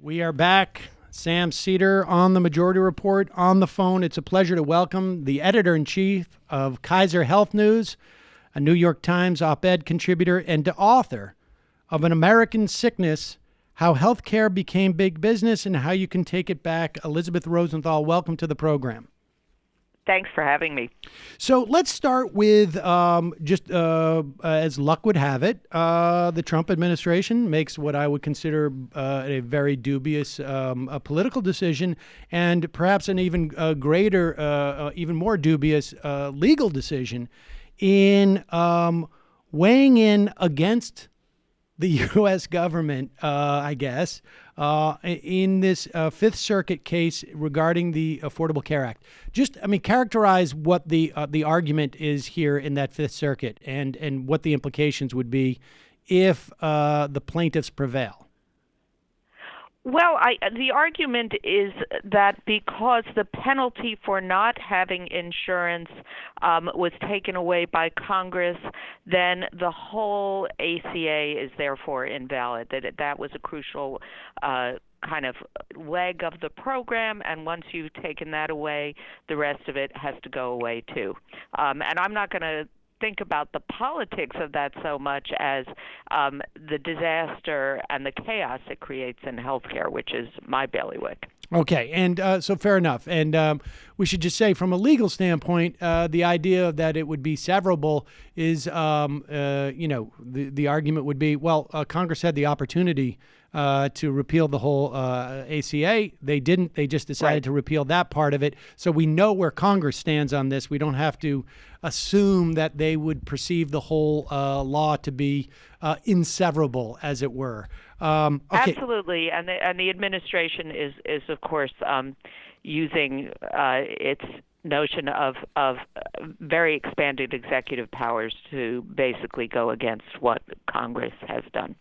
We are back. Sam Seder on the Majority Report on the phone. It's a pleasure to welcome the editor-in-chief of Kaiser Health News, a New York Times op-ed contributor, and the author of An American Sickness, How Healthcare Became Big Business and How You Can Take It Back. Elizabeth Rosenthal, welcome to the program. Thanks for having me. So let's start with as luck would have it, the Trump administration makes what I would consider a very dubious political decision, and perhaps an even greater, even more dubious legal decision in weighing in against the U.S. government, I guess, in this Fifth Circuit case regarding the Affordable Care Act. Characterize what the argument is here in that Fifth Circuit and what the implications would be if the plaintiffs prevail. Well, the argument is that because the penalty for not having insurance was taken away by Congress, then the whole ACA is therefore invalid. That was a crucial kind of leg of the program, and once you've taken that away, the rest of it has to go away too. And I'm not going to think about the politics of that so much as the disaster and the chaos it creates in healthcare, which is my bailiwick. Okay, and so fair enough. And we should just say, from a legal standpoint, the idea that it would be severable is, the argument would be, well, Congress had the opportunity to repeal the whole ACA. They didn't. They just decided to repeal that part of it. So we know where Congress stands on this. We don't have to assume that they would perceive the whole law to be inseverable, as it were. Okay. Absolutely, and the administration is of course using its notion of very expanded executive powers to basically go against what Congress has done.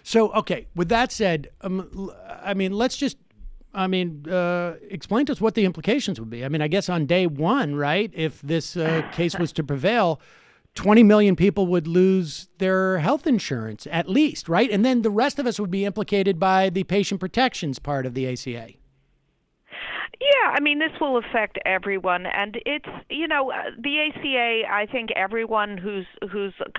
So, okay, with that said, let's just, explain to us what the implications would be. I guess on day one, right, if this case was to prevail, 20 million people would lose their health insurance at least, right? And then the rest of us would be implicated by the patient protections part of the ACA. Yeah, this will affect everyone, and it's, the ACA, I think everyone who's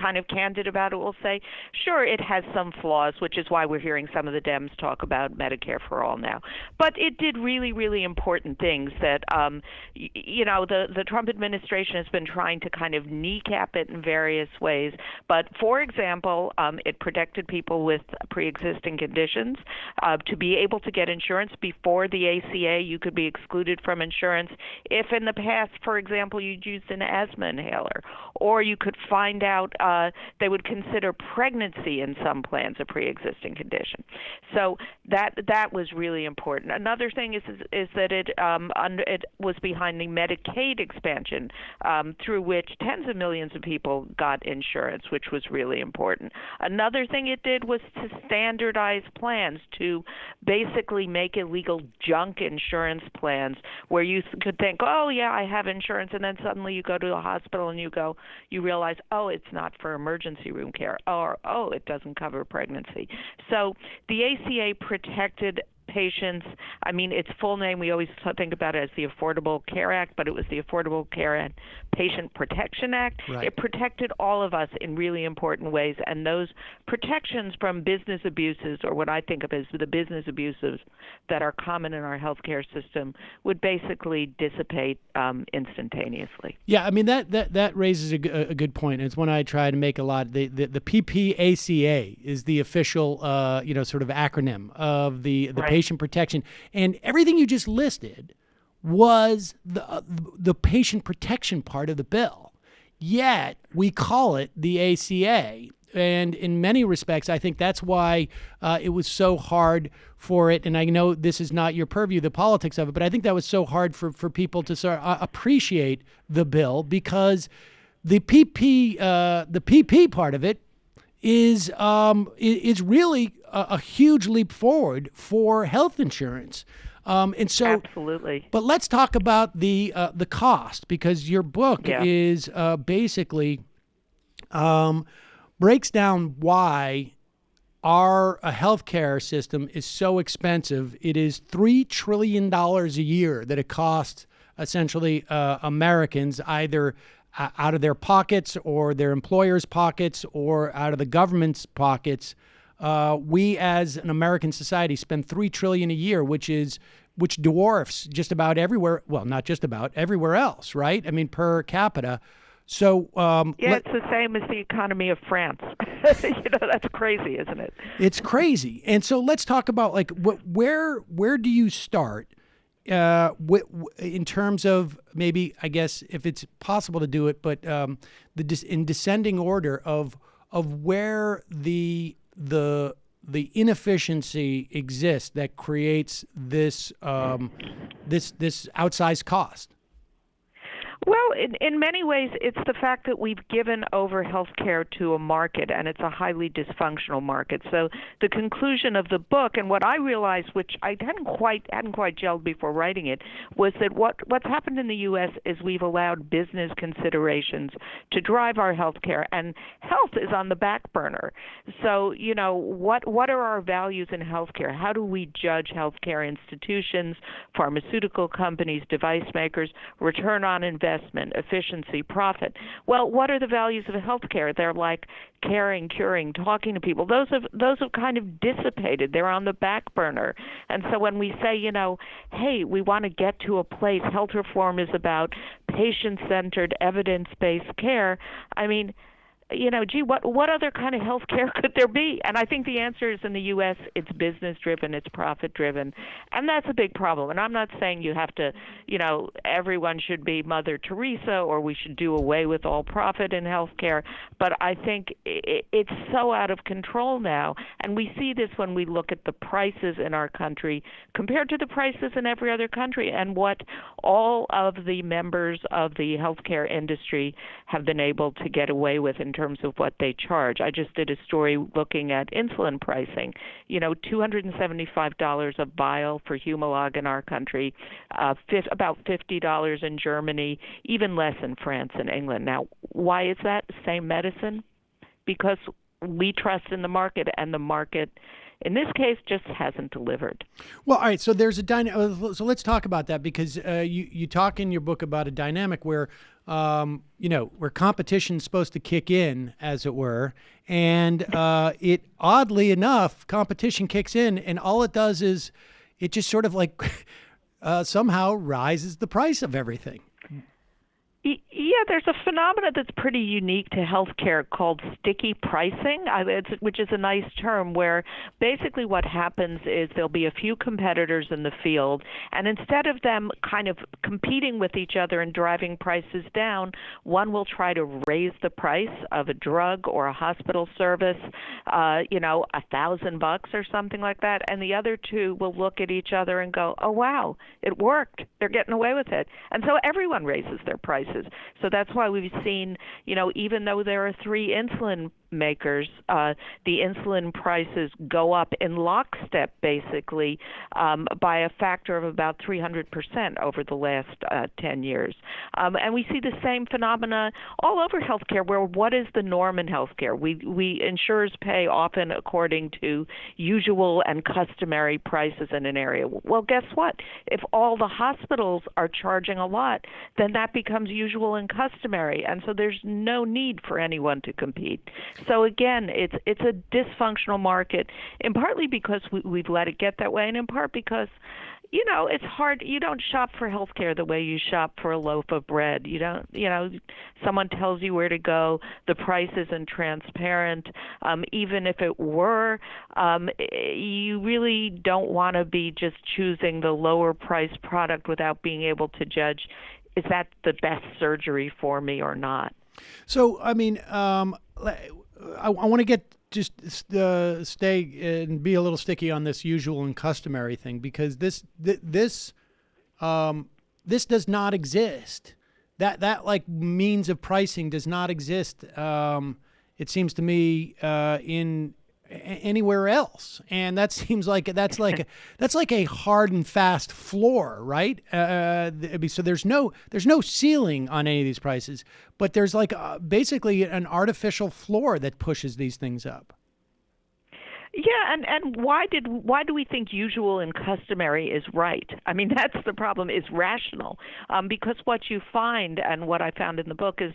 kind of candid about it will say, sure, it has some flaws, which is why we're hearing some of the Dems talk about Medicare for All now. But it did really, really important things that, the Trump administration has been trying to kind of kneecap it in various ways. But, for example, it protected people with pre-existing conditions. To be able to get insurance before the ACA, you could be excluded from insurance if in the past, for example, you'd used an asthma inhaler, or you could find out they would consider pregnancy in some plans a pre-existing condition. So that was really important. Another thing is that it was behind the Medicaid expansion, through which tens of millions of people got insurance, which was really important. Another thing it did was to standardize plans, to basically make illegal junk insurance plans where you could think, oh, yeah, I have insurance, and then suddenly you go to a hospital and you realize, oh, it's not for emergency room care, or, oh, it doesn't cover pregnancy. So the ACA protected patients. Its full name, we always think about it as the Affordable Care Act, but it was the Affordable Care and Patient Protection Act. Right. It protected all of us in really important ways, and those protections from business abuses, or what I think of as the business abuses that are common in our healthcare system, would basically dissipate instantaneously. Yeah, that raises a good point. It's one I try to make a lot. The PPACA is the official, sort of acronym of the patient protection, and everything you just listed was the patient protection part of the bill. Yet we call it the ACA. And in many respects, I think that's why it was so hard for it. And I know this is not your purview, the politics of it, but I think that was so hard for people to sort of appreciate the bill, because the PP part of it is really a huge leap forward for health insurance. And so, absolutely. But let's talk about the cost, because your book is basically breaks down why our healthcare system is so expensive. It is $3 trillion a year that it costs essentially Americans, either out of their pockets or their employers' pockets or out of the government's pockets. We, as an American society, spend $3 trillion a year, which dwarfs just about everywhere. Well, not just about everywhere else, right? I mean, per capita. So it's the same as the economy of France. That's crazy, isn't it? It's crazy. And so let's talk about like where do you start in terms of maybe, I guess, if it's possible to do it, but in descending order of where the inefficiency exists that creates this this outsized cost. Well, in many ways, it's the fact that we've given over healthcare to a market, and it's a highly dysfunctional market. So the conclusion of the book, and what I realized, which I hadn't quite gelled before writing it, was that what's happened in the U.S. is we've allowed business considerations to drive our healthcare, and health is on the back burner. So what are our values in healthcare? How do we judge healthcare institutions, pharmaceutical companies, device makers, return on investment, efficiency, profit? Well, what are the values of healthcare? They're like caring, curing, talking to people. Those have kind of dissipated. They're on the back burner. And so when we say, hey, we want to get to a place, health reform is about patient-centered, evidence-based care. I mean, what other kind of health care could there be? And I think the answer is in the U.S., it's business-driven, it's profit-driven, and that's a big problem. And I'm not saying you have to, everyone should be Mother Teresa or we should do away with all profit in health care, but I think it's so out of control now, and we see this when we look at the prices in our country compared to the prices in every other country and what all of the members of the healthcare industry have been able to get away with in terms of what they charge. I just did a story looking at insulin pricing. $275 a vial for Humalog in our country, about $50 in Germany, even less in France and England. Now, why is that? Same medicine? Because we trust in the market, and the market in this case just hasn't delivered. Well, all right. So there's so let's talk about that, because you talk in your book about a dynamic where where competition's supposed to kick in, as it were, and it oddly enough, competition kicks in, and all it does is it just sort of like somehow rises the price of everything. Yeah, there's a phenomenon that's pretty unique to healthcare called sticky pricing, which is a nice term, where basically what happens is there'll be a few competitors in the field, and instead of them kind of competing with each other and driving prices down, one will try to raise the price of a drug or a hospital service, $1,000 or something like that, and the other two will look at each other and go, "Oh wow, it worked. They're getting away with it," and so everyone raises their prices. So that's why we've seen, even though there are 3 insulin makers, the insulin prices go up in lockstep, basically, by a factor of about 300% over the last 10 years. And we see the same phenomena all over healthcare, where what is the norm in healthcare? We insurers pay often according to usual and customary prices in an area. Well, guess what? If all the hospitals are charging a lot, then that becomes usual and customary, and so there's no need for anyone to compete. So again, it's a dysfunctional market, in partly because we've let it get that way, and in part because it's hard. You don't shop for healthcare the way you shop for a loaf of bread. You don't, someone tells you where to go. The price isn't transparent. Even if it were, you really don't want to be just choosing the lower priced product without being able to judge, is that the best surgery for me or not? So, I mean, I want to get just stay and be a little sticky on this usual and customary thing, because this does not exist. That like means of pricing does not exist. It seems to me in anywhere else, and that seems like that's like a hard and fast floor, right? So there's no ceiling on any of these prices, but there's like basically an artificial floor that pushes these things up. Yeah, and why do we think usual and customary is right? I mean, that's the problem. Is rational, because what you find and what I found in the book is,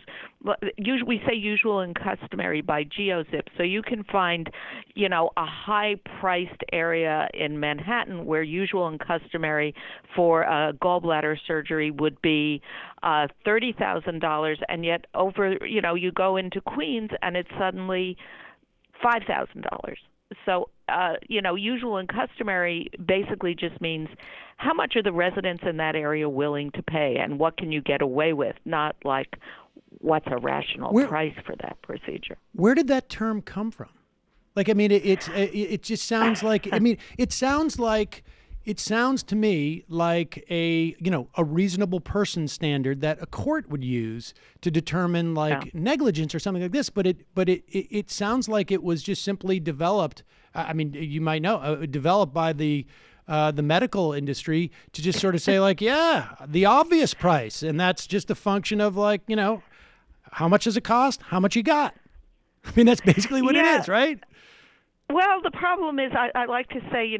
we say usual and customary by geozip, so you can find, a high-priced area in Manhattan where usual and customary for a gallbladder surgery would be $30,000, and yet you go into Queens and it's suddenly $5,000. So, usual and customary basically just means how much are the residents in that area willing to pay and what can you get away with, not like what's a rational price for that procedure. Where did that term come from? Like, I mean, it just sounds like, I mean, it sounds to me like a reasonable person standard that a court would use to determine negligence or something like this. But it sounds like it was just simply developed. I mean, you might know, developed by the medical industry to just sort of say the obvious price. And that's just a function of how much does it cost? How much you got? I mean, that's basically what it is, right? Well, the problem is, I like to say,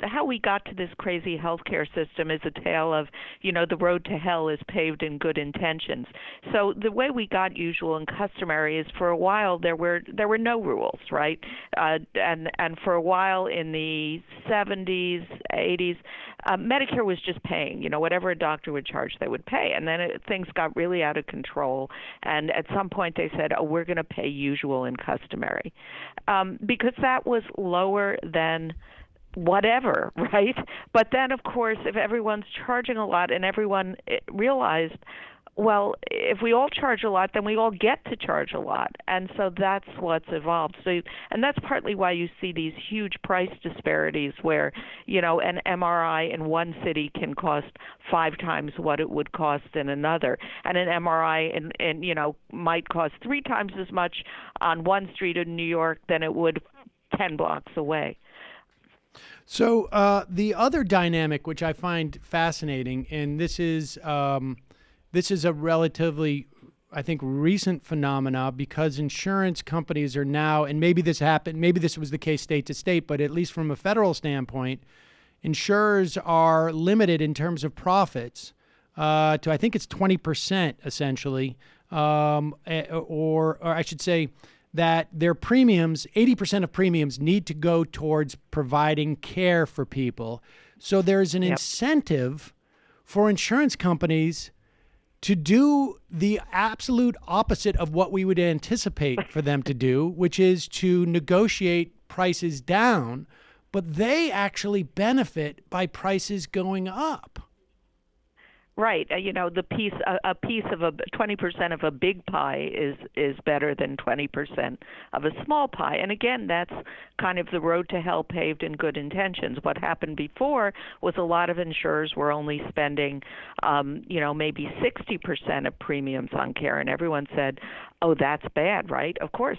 how we got to this crazy healthcare system is a tale of, the road to hell is paved in good intentions. So the way we got usual and customary is, for a while there were no rules, right? And for a while in the 70s, 80s, Medicare was just paying, whatever a doctor would charge, they would pay. And then things got really out of control. And at some point they said, oh, we're going to pay usual and customary, because that was lower than whatever, right? But then, of course, if everyone's charging a lot and everyone realized, well, if we all charge a lot, then we all get to charge a lot. And so that's what's evolved. And that's partly why you see these huge price disparities where, an MRI in one city can cost 5 times what it would cost in another. And an MRI might cost 3 times as much on one street in New York than it would 10 blocks away. So the other dynamic, which I find fascinating, and this is a relatively, I think, recent phenomena, because insurance companies are now, and maybe this was the case state to state, but at least from a federal standpoint, insurers are limited in terms of profits to, I think it's 20% essentially, or I should say that their premiums, 80% of premiums need to go towards providing care for people. So there's an incentive for insurance companies to do the absolute opposite of what we would anticipate for them to do, which is to negotiate prices down, but they actually benefit by prices going up. Right. A piece of 20% of a big pie is better than 20% of a small pie. And again, that's kind of the road to hell paved in good intentions. What happened before was a lot of insurers were only spending, maybe 60% of premiums on care, and everyone said, "Oh, that's bad, right?" Of course.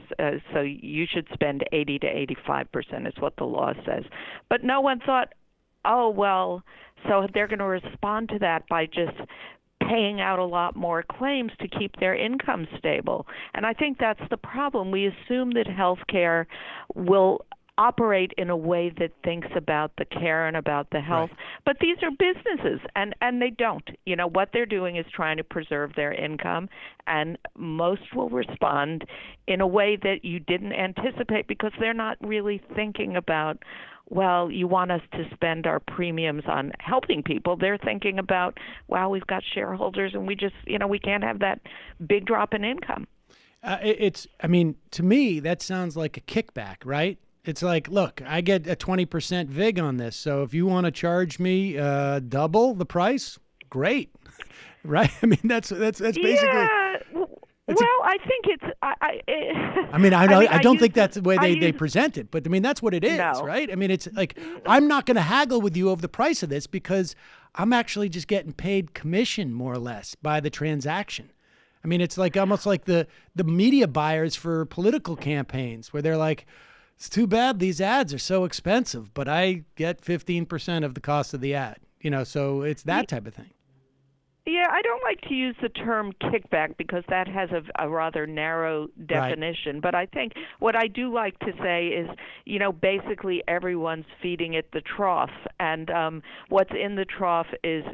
So you should spend 80 to 85% is what the law says. But no one thought, oh, well, so they're going to respond to that by just paying out a lot more claims to keep their income stable. And I think that's the problem. We assume that healthcare will operate in a way that thinks about the care and about the health. Right. But these are businesses, and they don't. What they're doing is trying to preserve their income, and most will respond in a way that you didn't anticipate because they're not really thinking about, well, you want us to spend our premiums on helping people. They're thinking about, wow, we've got shareholders and we just, we can't have that big drop in income. To me, that sounds like a kickback, right? It's like, look, I get a 20% VIG on this. So if you want to charge me double the price, great. Right? I mean, that's basically. Yeah. I think it's. I don't think that's the way they present it, but I mean that's what it is, right? I mean, it's like I'm not going to haggle with you over the price of this because I'm actually just getting paid commission more or less by the transaction. I mean, it's like almost like the media buyers for political campaigns where they're like, it's too bad these ads are so expensive, but I get 15% of the cost of the ad. So it's that type of thing. Yeah, I don't like to use the term kickback because that has a rather narrow Right. definition. But I think what I do like to say is, basically everyone's feeding it the trough, and what's in the trough is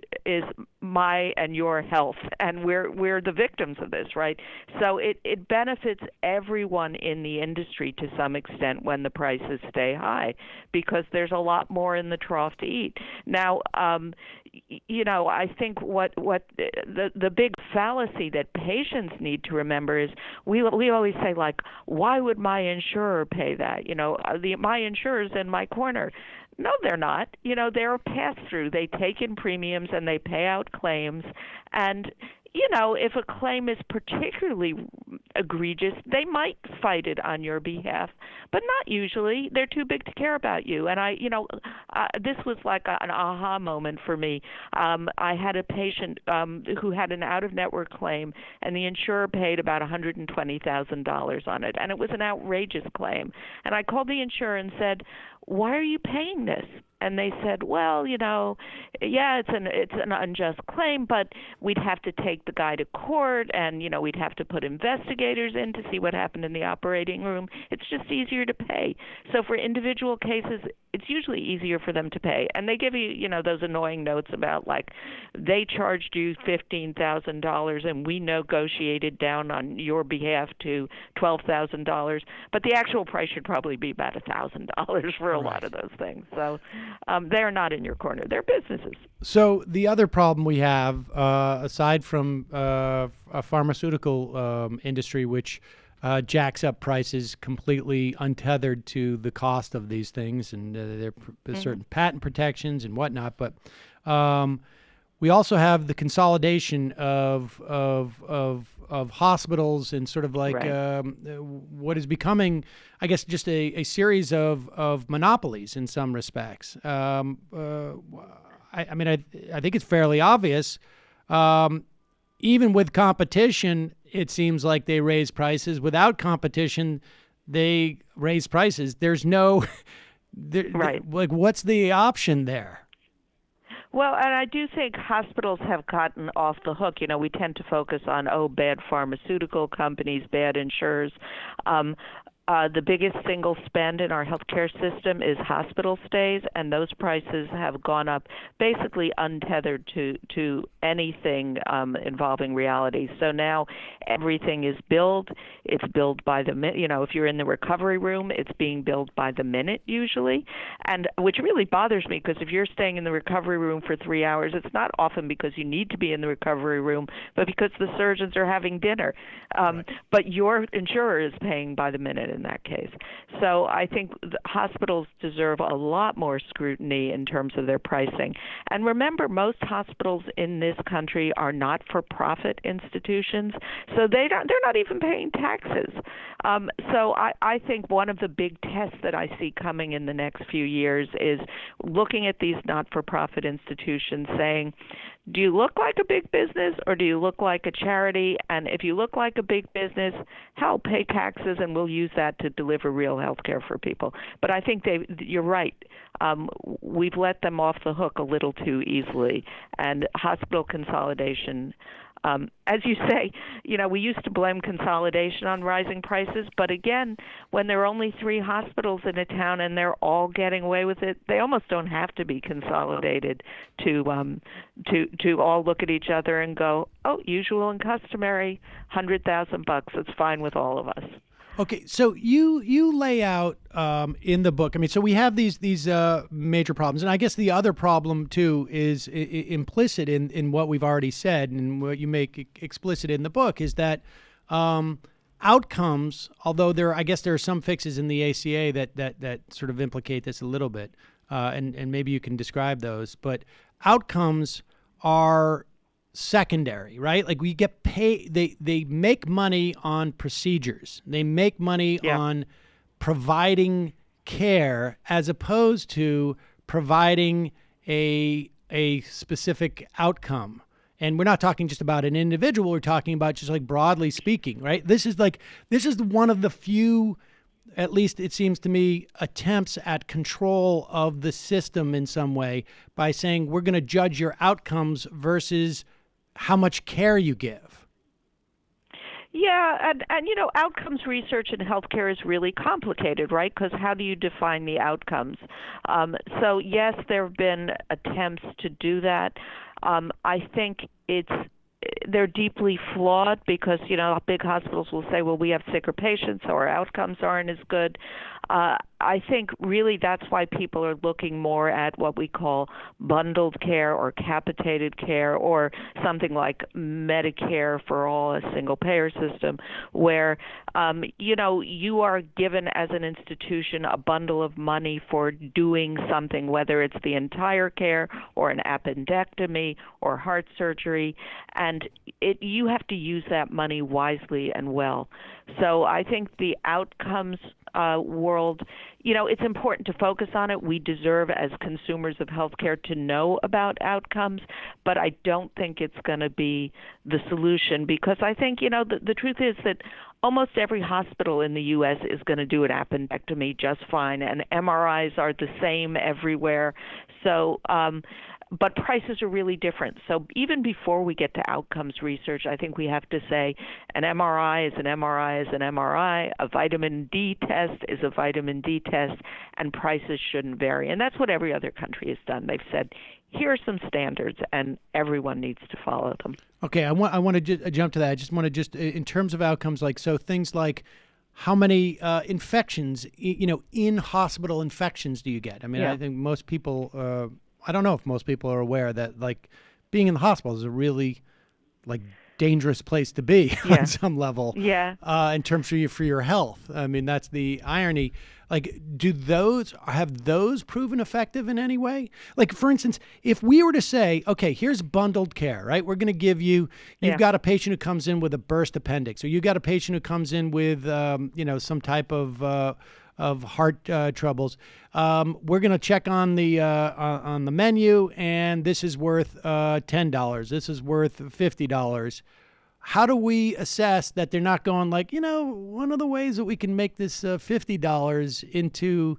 my and your health, and we're the victims of this, right? So it benefits everyone in the industry to some extent when the prices stay high, because there's a lot more in the trough to eat. Now, I think what the big fallacy that patients need to remember is we always say, like, why would my insurer pay that? My insurer's in my corner. No, they're not. They're a pass through. They take in premiums and they pay out claims, and if a claim is particularly egregious, they might fight it on your behalf, but not usually. They're too big to care about you. And this was like an aha moment for me. I had a patient who had an out-of-network claim, and the insurer paid about $120,000 on it, and it was an outrageous claim. And I called the insurer and said, "Why are you paying this?" And they said, "Well, yeah, it's an unjust claim, but we'd have to take the guy to court, and we'd have to put investigators in to see what happened in the operating room. It's just easier to pay." So for individual cases, it's usually easier for them to pay. And they give you, those annoying notes about, like, they charged you $15,000 and we negotiated down on your behalf to $12,000, but the actual price should probably be about $1,000 for a lot Right. of those things. So they're not in your corner. They're businesses. So the other problem we have, aside from a pharmaceutical industry, which jacks up prices completely untethered to the cost of these things, and there's certain patent protections and whatnot, but we also have the consolidation of hospitals and sort of like Right. what is becoming, I guess, just a series of monopolies in some respects. I mean, I think it's fairly obvious. Even with competition, it seems like they raise prices. Without competition, they raise prices. There's no, Right. like, what's the option there? Well, and I do think hospitals have gotten off the hook. We tend to focus on, bad pharmaceutical companies, bad insurers. The biggest single spend in our healthcare system is hospital stays, and those prices have gone up basically untethered to anything involving reality. So now everything is billed. It's billed by the minute. If you're in the recovery room, it's being billed by the minute usually, and which really bothers me, because if you're staying in the recovery room for 3 hours, it's not often because you need to be in the recovery room, but because the surgeons are having dinner. Right. But your insurer is paying by the minute in that case. So I think the hospitals deserve a lot more scrutiny in terms of their pricing. And remember, most hospitals in this country are not-for-profit institutions, so they're not even paying taxes. So I think one of the big tests that I see coming in the next few years is looking at these not-for-profit institutions saying, do you look like a big business or do you look like a charity? And if you look like a big business, hell, pay taxes and we'll use that to deliver real health care for people. But I think you're right. We've let them off the hook a little too easily. And hospital consolidation, as you say, we used to blame consolidation on rising prices, but again, when there are only 3 hospitals in a town and they're all getting away with it, they almost don't have to be consolidated to all look at each other and go, "Oh, usual and customary, $100,000. It's fine with all of us." Okay, so you lay out in the book. I mean, so we have these major problems, and I guess the other problem too is implicit in what we've already said, and what you make explicit in the book is that outcomes. Although I guess there are some fixes in the ACA that sort of implicate this a little bit, and maybe you can describe those. But outcomes are secondary, right? Like, we get paid, they make money on procedures. They make money Yeah. on providing care as opposed to providing a specific outcome. And we're not talking just about an individual, we're talking about just, like, broadly speaking, right? This is one of the few, at least it seems to me, attempts at control of the system in some way by saying we're going to judge your outcomes versus how much care you give. Yeah, and outcomes research in healthcare is really complicated, right? Because how do you define the outcomes? So yes, there have been attempts to do that. I think they're deeply flawed because big hospitals will say, well, we have sicker patients, so our outcomes aren't as good. I think really that's why people are looking more at what we call bundled care or capitated care, or something like Medicare for all, a single payer system, where you are given as an institution a bundle of money for doing something, whether it's the entire care or an appendectomy or heart surgery, and you have to use that money wisely and well. So I think the outcomes world, it's important to focus on it. We deserve, as consumers of healthcare, to know about outcomes, but I don't think it's going to be the solution, because I think, the truth is that almost every hospital in the U.S. is going to do an appendectomy just fine, and MRIs are the same everywhere. So, but prices are really different. So even before we get to outcomes research, I think we have to say an MRI is an MRI is an MRI, a vitamin D test is a vitamin D test, and prices shouldn't vary. And that's what every other country has done. They've said, here are some standards, and everyone needs to follow them. Okay, I want to jump to that. I just want to in terms of outcomes, so things like how many infections, in hospital infections do you get? I mean, Yeah. I think most people, I don't know if most people are aware that being in the hospital is a really dangerous place to be Yeah. on some level. Yeah. In terms of for your health. I mean, that's the irony. Have those proven effective in any way? For instance, if we were to say, okay, here's bundled care, right? We're going to give you've got a patient who comes in with a burst appendix, or you've got a patient who comes in with, some type of heart troubles. We're going to check on the menu, and this is worth $10. This is worth $50. How do we assess that they're not going one of the ways that we can make this $50 into,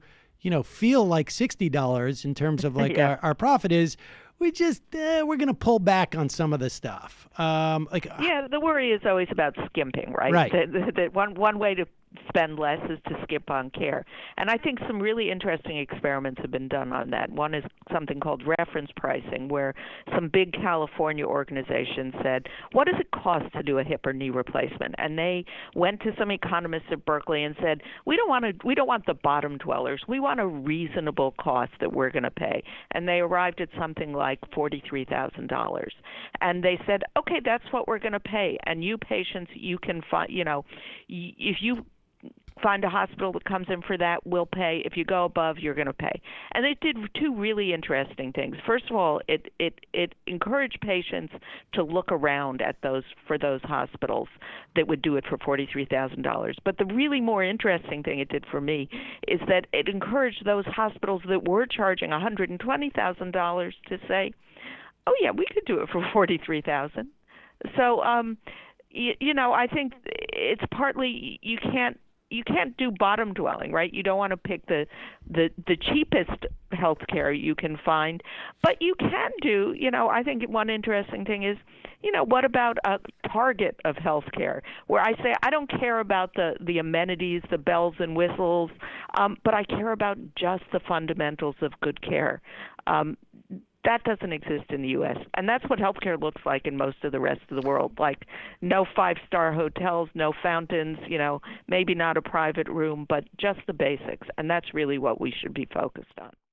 feel like $60 in terms of Yeah. our profit is, we're going to pull back on some of the stuff. Yeah, the worry is always about skimping, right? Right. That one way to spend less is to skip on care. And I think some really interesting experiments have been done on that. One is something called reference pricing, where some big California organizations said, what does it cost to do a hip or knee replacement? And they went to some economists at Berkeley and said, we don't want the bottom dwellers. We want a reasonable cost that we're going to pay. And they arrived at something like $43,000. And they said, okay, that's what we're going to pay. And you patients, you can find, if you find a hospital that comes in for that, we'll pay. If you go above, you're going to pay. And they did two really interesting things. First of all, it encouraged patients to look around at those hospitals that would do it for $43,000. But the really more interesting thing it did for me is that it encouraged those hospitals that were charging $120,000 to say, oh yeah, we could do it for $43,000. So I think it's partly you can't do bottom dwelling, right? You don't want to pick the cheapest health care you can find, but you can do, I think one interesting thing is, what about a target of health care, where I say I don't care about the amenities, the bells and whistles, but I care about just the fundamentals of good care. That doesn't exist in the U.S., and that's what healthcare looks like in most of the rest of the world. Like no five-star hotels, no fountains, maybe not a private room, but just the basics, and that's really what we should be focused on.